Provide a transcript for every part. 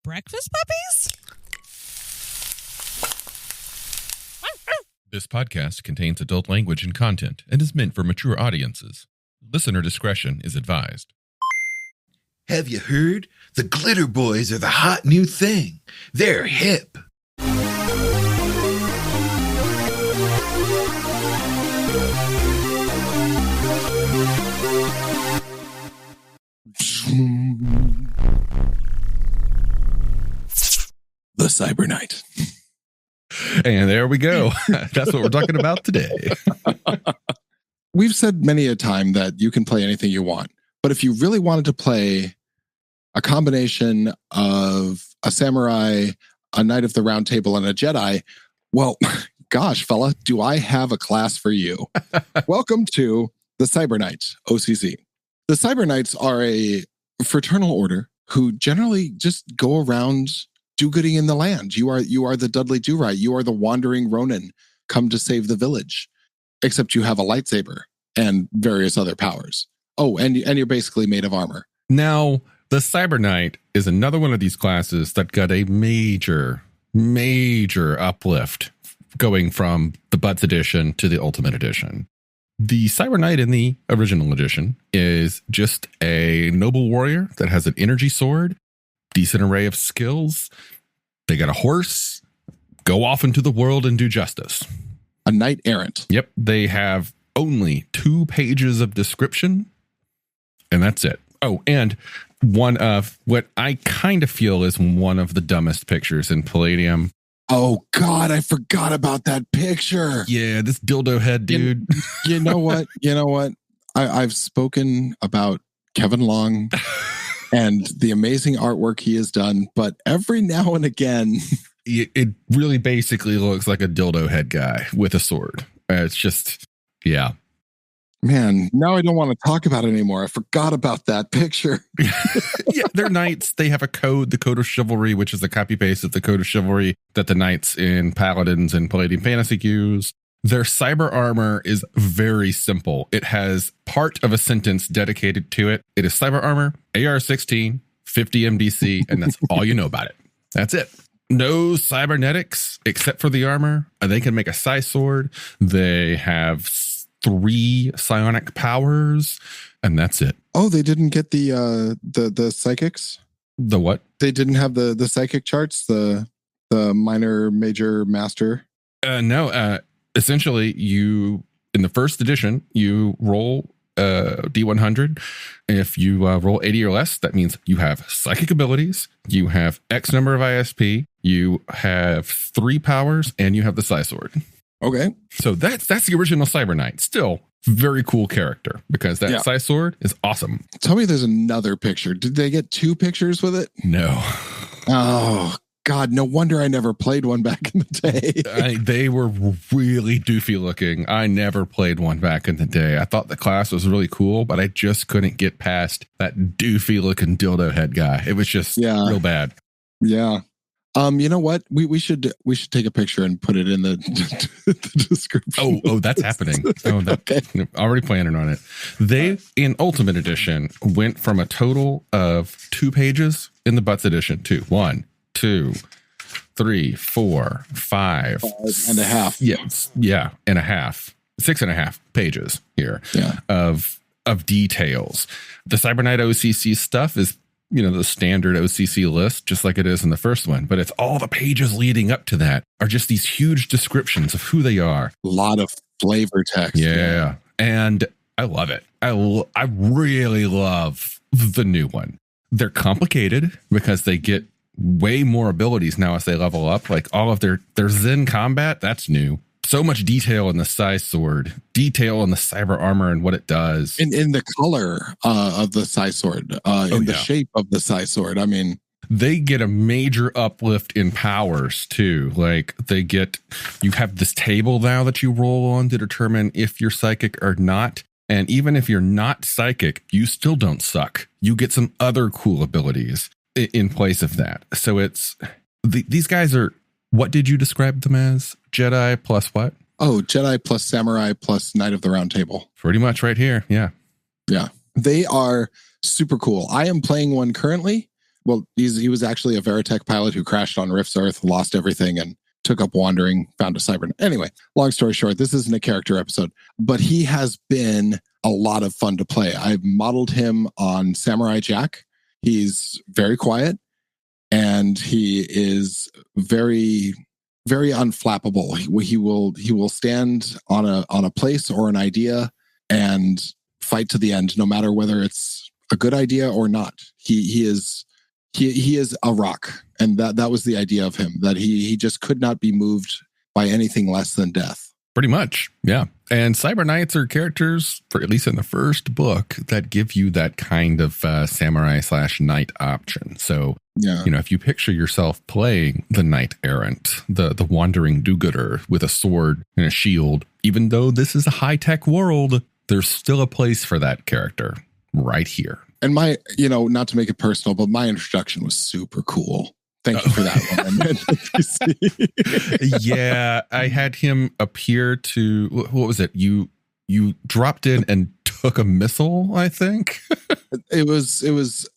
Breakfast puppies? This podcast contains adult language and content and is meant for mature audiences. Listener discretion is advised. Have you heard? The Glitterbois are the hot new thing. They're hip. The Cyber Knight. And there we go. That's what we're talking about today. We've said many a time that you can play anything you want, but if you really wanted to play a combination of a samurai, a knight of the round table, and a Jedi, well, gosh, fella, do I have a class for you. Welcome to the Cyber Knights, OCC. The Cyber Knights are a fraternal order who generally just go around do-gooding in the land. You are the Dudley Do-Right. You are the wandering Ronin come to save the village, except you have a lightsaber and various other powers. Oh, and you're basically made of armor. Now, the Cyber Knight is another one of these classes that got a major uplift going from the Butts edition to the Ultimate edition. The Cyber Knight in the original edition is just a noble warrior that has an energy sword, decent array of skills. They got a horse, go off into the world and do justice. A knight-errant. Yep. They have only 2 pages of description, and that's it. Oh, and one of what I kind of feel is one of the dumbest pictures in Palladium. Oh, God, I forgot about that picture. Yeah, this dildo head dude. You know what? I've spoken about Kevin Long and the amazing artwork he has done, but every now and again, it really basically looks like a dildo head guy with a sword. It's just, yeah. Man, now I don't want to talk about it anymore. I forgot about that picture. Yeah, they're knights. They have a code, the Code of Chivalry, which is a copy paste of the Code of Chivalry that the knights in Paladins and Palladium Fantasy use. Their cyber armor is very simple. It has part of a sentence dedicated to it. It is cyber armor, AR-16, 50 MDC, and that's all you know about it. That's it. No cybernetics except for the armor. They can make a psi sword. They have 3 psionic powers, and that's it. Oh, they didn't get the psychics? The what? They didn't have the psychic charts, the minor, major, master? No. Essentially, you in the first edition, you roll D100. If you roll 80 or less, that means you have psychic abilities, you have X number of ISP, you have 3 powers, and you have the psi sword. Okay. So that's the original Cyber Knight. Still very cool character because that psi sword is awesome. Tell me there's another picture. Did they get 2 pictures with it? No. Oh, God, no wonder I never played one back in the day. They were really doofy looking. I never played one back in the day. I thought the class was really cool, but I just couldn't get past that doofy looking dildo head guy. It was just real bad. Yeah. You know what? We should take a picture and put it in the description. Oh, that's happening. Okay. Already planning on it. They in Ultimate Edition went from a total of 2 pages in the Butts Edition to 1, 2, 3, 4, 5 and a half. Yes, yeah, and a half, 6.5 pages here of details. The Cyber Knight OCC stuff is, the standard OCC list, just like it is in the first one. But it's all the pages leading up to that are just these huge descriptions of who they are. A lot of flavor text. Yeah. And I love it. I really love the new one. They're complicated because they get way more abilities now as they level up. Like all of their Zen combat, that's new. So much detail in the psi sword, detail in the cyber armor and what it does. In the color of the psi sword, the shape of the psi sword. I mean, they get a major uplift in powers too. Like you have this table now that you roll on to determine if you're psychic or not. And even if you're not psychic, you still don't suck. You get some other cool abilities in place of that. So these guys are, what did you describe them as? Jedi plus what? Oh, Jedi plus samurai plus knight of the round table. Pretty much right here. Yeah. Yeah. They are super cool. I am playing one currently. Well, he was actually a Veritech pilot who crashed on Rift's Earth, lost everything, and took up wandering, found a cyber. Anyway, long story short, this isn't a character episode, but he has been a lot of fun to play. I've modeled him on Samurai Jack. He's very quiet, and he is very, very unflappable. He will stand on a place or an idea and fight to the end, no matter whether it's a good idea or not. He is a rock, and that was the idea of him, that he just could not be moved by anything less than death. Pretty much, yeah. And Cyber Knights are characters, for at least in the first book, that give you that kind of samurai/knight option. So, Yeah. if you picture yourself playing the knight-errant, the wandering do-gooder with a sword and a shield, even though this is a high-tech world, there's still a place for that character right here. And my, not to make it personal, but my introduction was super cool. Thank you for that one. Yeah, I had him appear to, what was it? You dropped in and took a missile, I think. It was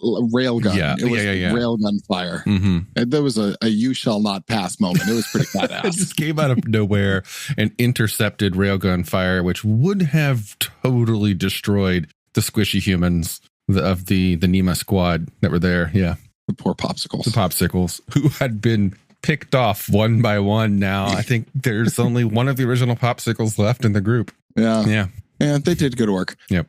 railgun. Yeah, it was yeah. railgun fire. Mm-hmm. And there was a you shall not pass moment. It was pretty badass. It just came out of nowhere and intercepted railgun fire, which would have totally destroyed the squishy humans of the Nema squad that were there. Yeah. The poor popsicles. The popsicles who had been picked off one by one. Now I think there's only one of the original popsicles left in the group. Yeah. And they did good work. Yep.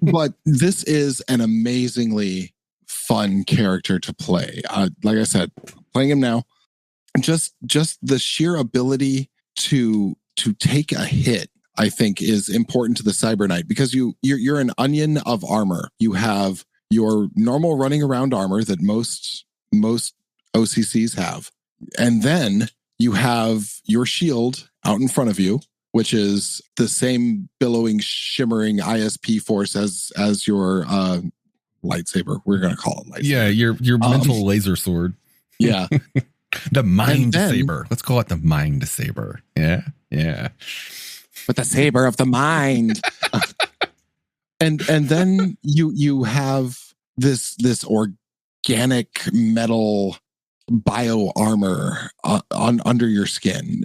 But this is an amazingly fun character to play. Like I said, playing him now, just the sheer ability to take a hit, I think, is important to the Cyber Knight, because you're an onion of armor. You have your normal running around armor that most OCCs have, and then you have your shield out in front of you, which is the same billowing, shimmering ISP force as your lightsaber. We're going to call it lightsaber. Yeah, your mental laser sword. Yeah. The mind saber. Let's call it the mind saber. Yeah. With the saber of the mind. And then you have this organic metal bio armor under your skin.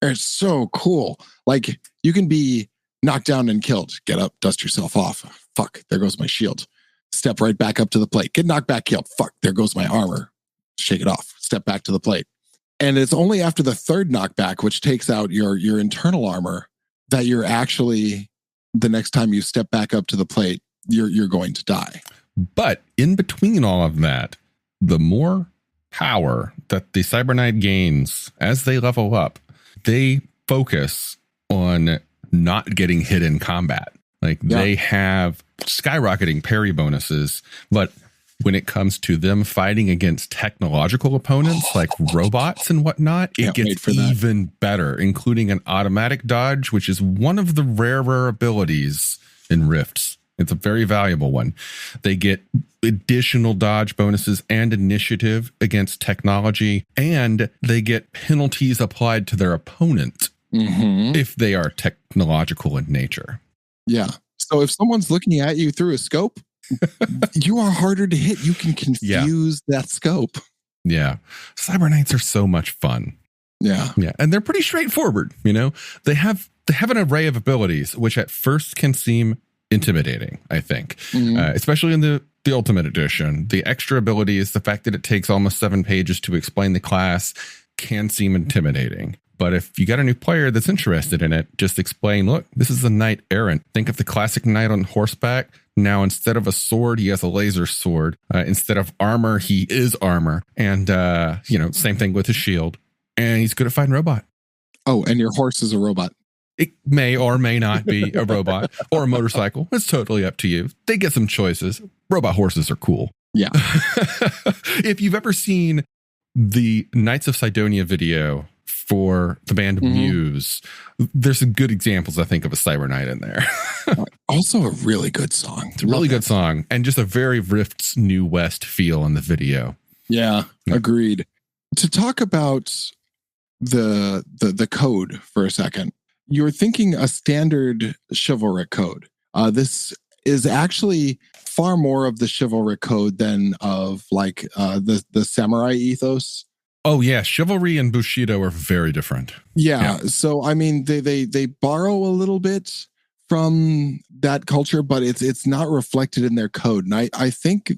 It's so cool. Like, you can be knocked down and killed. Get up, dust yourself off. Fuck, there goes my shield. Step right back up to the plate. Get knocked back, killed. Fuck, there goes my armor. Shake it off. Step back to the plate. And it's only after the third knockback, which takes out your internal armor, that you're actually, the next time you step back up to the plate, you're going to die. But in between all of that, the more power that the Cyber Knight gains as they level up, they focus on not getting hit in combat. Like, they have skyrocketing parry bonuses, but when it comes to them fighting against technological opponents like robots and whatnot, it gets even better, including an automatic dodge, which is one of the rarer abilities in Rifts. It's a very valuable one. They get additional dodge bonuses and initiative against technology, and they get penalties applied to their opponent if they are technological in nature. Yeah. So if someone's looking at you through a scope, you are harder to hit. You can confuse that scope. Yeah. Cyber Knights are so much fun. Yeah. Yeah. And they're pretty straightforward. They have an array of abilities, which at first can seem intimidating, I think, especially in the Ultimate Edition. The extra abilities, the fact that it takes almost 7 pages to explain the class, can seem intimidating. But if you got a new player that's interested in it, just explain, look, this is a knight-errant. Think of the classic knight on horseback. Now, instead of a sword, he has a laser sword. Instead of armor, he is armor. And, same thing with his shield. And he's good at fighting robot. Oh, and your horse is a robot. It may or may not be a robot or a motorcycle. It's totally up to you. They get some choices. Robot horses are cool. Yeah. If you've ever seen the Knights of Sidonia video for the band Muse, there's some good examples, I think, of a Cyber Knight in there. Also a really good song. It's a really good song, and just a very Rift's New West feel in the video. Yeah, agreed. To talk about the code for a second, you're thinking a standard chivalric code. This is actually far more of the chivalric code than of like the samurai ethos. Oh yeah, chivalry and bushido are very different. Yeah. So I mean, they borrow a little bit from that culture, but it's not reflected in their code. And I think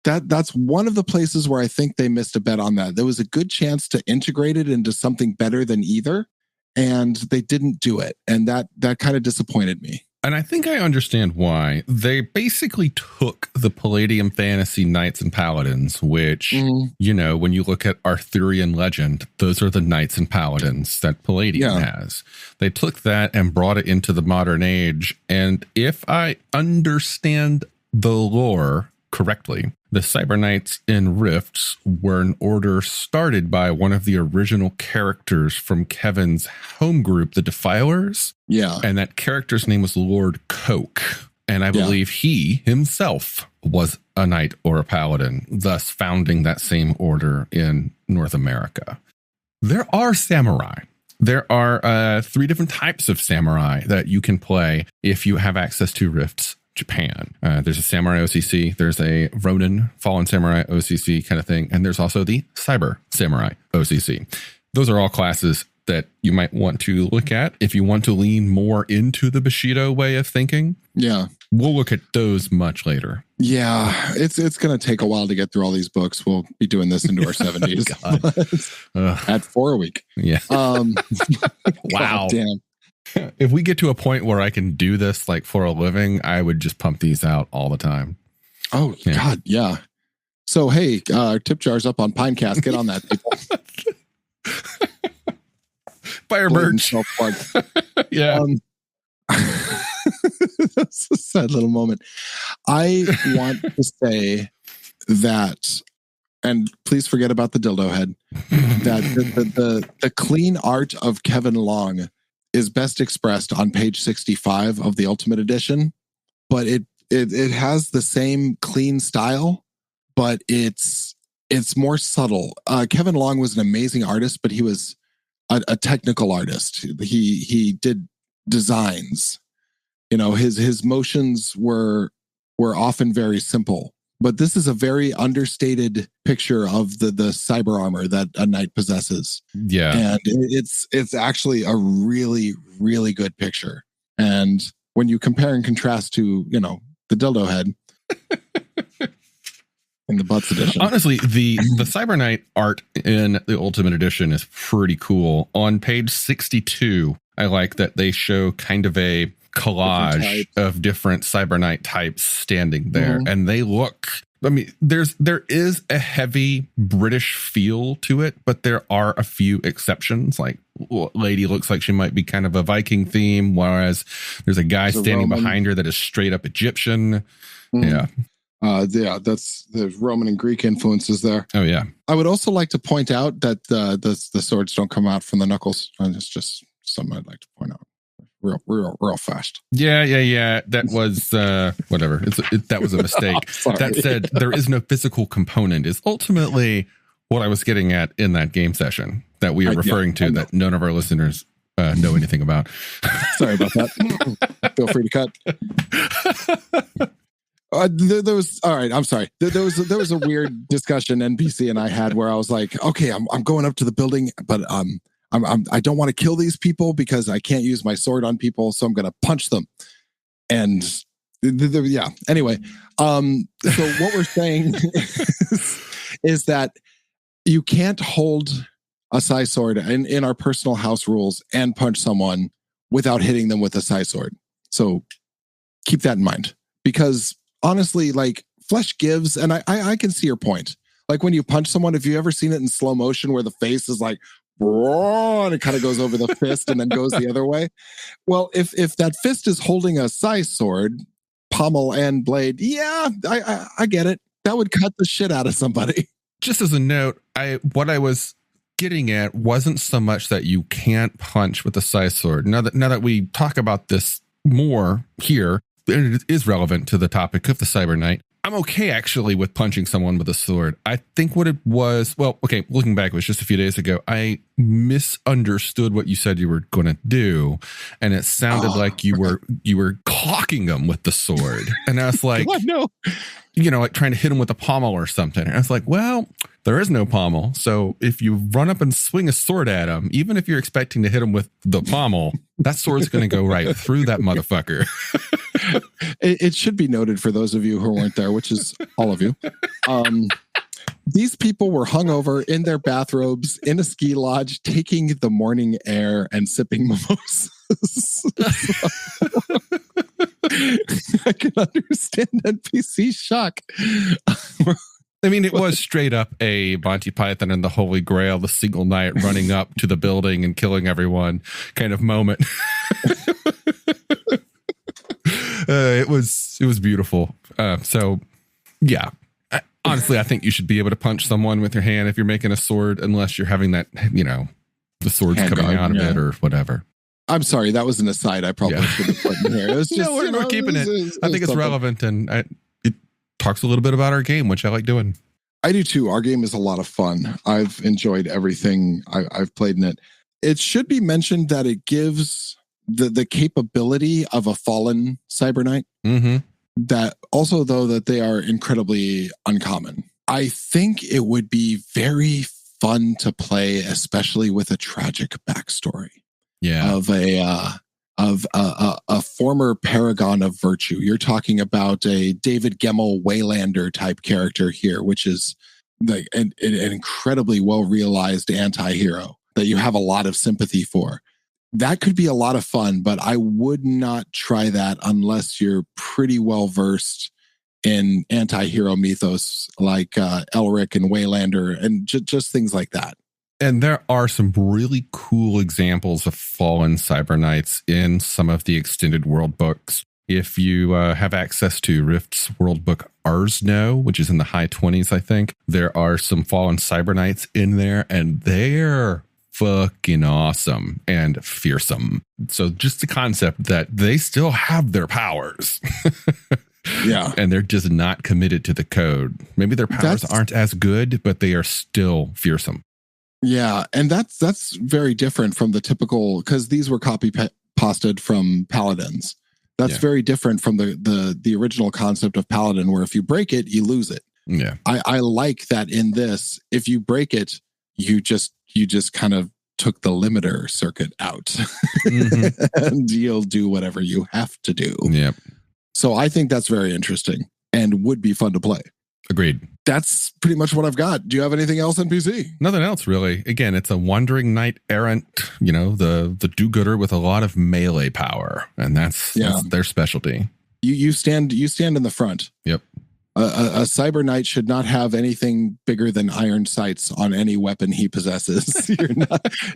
that's one of the places where I think they missed a bet on that. There was a good chance to integrate it into something better than either, and they didn't do it. And that kind of disappointed me. And I think I understand why. They basically took the Palladium fantasy knights and paladins, which, you know, when you look at Arthurian legend, those are the knights and paladins that Palladium has. They took that and brought it into the modern age. And if I understand the lore correctly, the Cyber Knights in Rifts were an order started by one of the original characters from Kevin's home group, the Defilers. Yeah. And that character's name was Lord Coke. And I believe he himself was a knight or a paladin, thus founding that same order in North America. There are samurai. There are 3 different types of samurai that you can play if you have access to Rifts Japan. There's a Samurai OCC, there's a Ronin Fallen Samurai OCC kind of thing, and there's also the Cyber Samurai OCC. Those are all classes that you might want to look at if you want to lean more into the Bushido way of thinking. Yeah. We'll look at those much later. Yeah, it's going to take a while to get through all these books. We'll be doing this into our 70s at 4 a week. Yeah. Wow. Damn. If we get to a point where I can do this like for a living, I would just pump these out all the time. Oh, yeah. God, yeah. So, hey, tip jar's up on Pinecast. Get on that, people. Fire merch. Yeah. That's a sad little moment. I want to say that, and please forget about the dildo head, that the clean art of Kevin Long is best expressed on page 65 of the Ultimate Edition, but it has the same clean style, but it's more subtle. Kevin Long was an amazing artist, but he was a technical artist. He did designs. You know, his motions were often very simple. But this is a very understated picture of the cyber armor that a knight possesses. Yeah. And it's actually a really, really good picture. And when you compare and contrast to, you know, the dildo head in the Butts edition. Honestly, the Cyber Knight art in the Ultimate Edition is pretty cool. On page 62, I like that they show kind of a collage of different Cyber Knight types standing there, and they look, I mean, there is a heavy British feel to it, but there are a few exceptions. Like lady looks like she might be kind of a Viking theme, whereas there's a guy standing behind her that is straight up Egyptian. Yeah, that's the Roman and Greek influences there. Oh yeah. I would also like to point out that the swords don't come out from the knuckles. It's just something I'd like to point out. Real fast. Yeah. That was whatever. That was a mistake. That said, there is no physical component is ultimately what I was getting at in that game session that we are referring to that none of our listeners know anything about. Sorry about that. Feel free to cut. There was all right. I'm sorry. There was a weird discussion NPC and I had where I was like, okay, I'm going up to the building, but I don't want to kill these people because I can't use my sword on people, so I'm going to punch them. And yeah. Anyway, so what we're saying is that you can't hold a sai sword in our personal house rules and punch someone without hitting them with a sai sword. So keep that in mind, because honestly, like, flesh gives, and I can see your point. Like when you punch someone, if you've ever seen it in slow motion where the face is like, and it kind of goes over the fist and then goes the other way. Well, if that fist is holding a sai sword, pommel and blade, yeah, I get it. That would cut the shit out of somebody. Just as a note, what I was getting at wasn't so much that you can't punch with a sai sword. Now that we talk about this more here, and it is relevant to the topic of the Cyber Knight. I'm okay actually with punching someone with a sword. I think what it was, well, okay, looking back, it was just a few days ago. I misunderstood what you said you were going to do, and it sounded like you were clocking them with the sword. And I was like, what? No. You know, like trying to hit him with a pommel or something. And I was like, well, there is no pommel. So if you run up and swing a sword at him, even if you're expecting to hit him with the pommel, that sword's going to go right through that motherfucker. It should be noted for those of you who weren't there, which is all of you. These people were hungover in their bathrobes in a ski lodge, taking the morning air and sipping mimosas. I can understand NPC shock. I mean, it was straight up a Monty Python and the Holy Grail, the single knight running up to the building and killing everyone kind of moment. It was beautiful. So, yeah. Honestly, I think you should be able to punch someone with your hand if you're making a sword, unless you're having that, you know, the sword's hand coming guard, out of yeah. it or whatever. I'm sorry, that was an aside. I probably should have put in here. It was just, No, we're keeping it. I think it's something. relevant, and it talks a little bit about our game, which I like doing. I do too. Our game is a lot of fun. I've enjoyed everything I've played in it. It should be mentioned that it gives the capability of a fallen Cyber Knight. Mm-hmm. That also, though, that they are incredibly uncommon. I think it would be very fun to play, especially with a tragic backstory. Yeah. Of a former paragon of virtue. You're talking about a David Gemmell Waylander type character here, which is like an incredibly well realized anti-hero that you have a lot of sympathy for. That could be a lot of fun, but I would not try that unless you're pretty well versed in anti-hero mythos like Elric and Waylander and just things like that. And there are some really cool examples of fallen Cyber Knights in some of the extended world books. If you have access to Rift's world book Arsno, which is in the high 20s, I think, there are some fallen Cyber Knights in there, and they're fucking awesome and fearsome. So just the concept that they still have their powers. Yeah. And they're just not committed to the code. Maybe their powers aren't as good, but they are still fearsome. Yeah, and that's very different from the typical, because these were copy pasted from Paladins. That's very different from the original concept of Paladin, where if you break it, you lose it. Yeah, I like that in this. If you break it, you just kind of took the limiter circuit out, mm-hmm. and you'll do whatever you have to do. Yep. So I think that's very interesting and would be fun to play. Agreed. That's pretty much what I've got. Do you have anything else on PC? Nothing else, really. Again, it's a wandering knight-errant, you know, the do-gooder with a lot of melee power. And that's their specialty. You stand in the front. Yep. A Cyber Knight should not have anything bigger than iron sights on any weapon he possesses.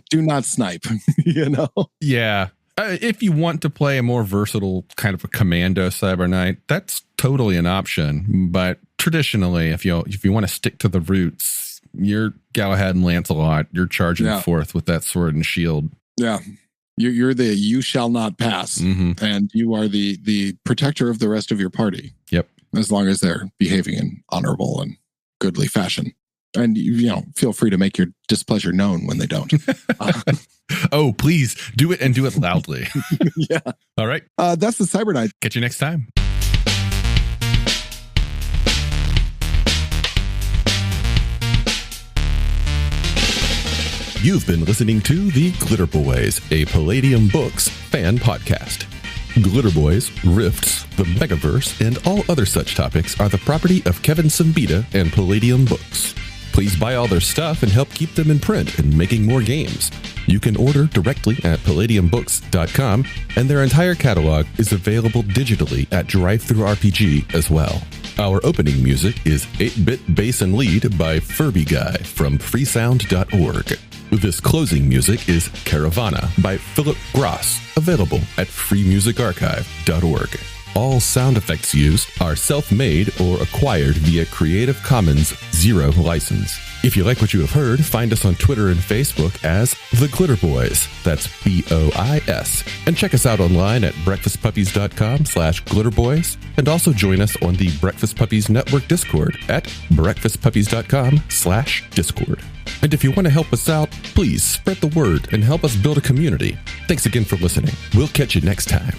Do not snipe, you know? Yeah. If you want to play a more versatile kind of a commando Cyber Knight, that's totally an option. But traditionally, if you want to stick to the roots, you're Galahad and Lancelot. You're charging forth with that sword and shield. Yeah, you're the you shall not pass, mm-hmm. and you are the protector of the rest of your party. Yep, as long as they're behaving in honorable and goodly fashion. And feel free to make your displeasure known when they don't. Oh, please do it, and do it loudly. Yeah. All right. That's the Cyber Knight. Catch you next time. You've been listening to The Glitterbois, a Palladium Books fan podcast. Glitterbois, Rifts, the Megaverse, and all other such topics are the property of Kevin Siembieda and Palladium Books. Please buy all their stuff and help keep them in print and making more games. You can order directly at palladiumbooks.com, and their entire catalog is available digitally at Drive-Thru RPG as well. Our opening music is 8-Bit Bass and Lead by Furby Guy from freesound.org. This closing music is Caravana by Philip Gross, available at freemusicarchive.org. All sound effects used are self-made or acquired via Creative Commons 0 license. If you like what you have heard, find us on Twitter and Facebook as The Glitterbois. That's BOIS. And check us out online at breakfastpuppies.com/glitterbois. And also join us on the Breakfast Puppies Network Discord at breakfastpuppies.com/discord. And if you want to help us out, please spread the word and help us build a community. Thanks again for listening. We'll catch you next time.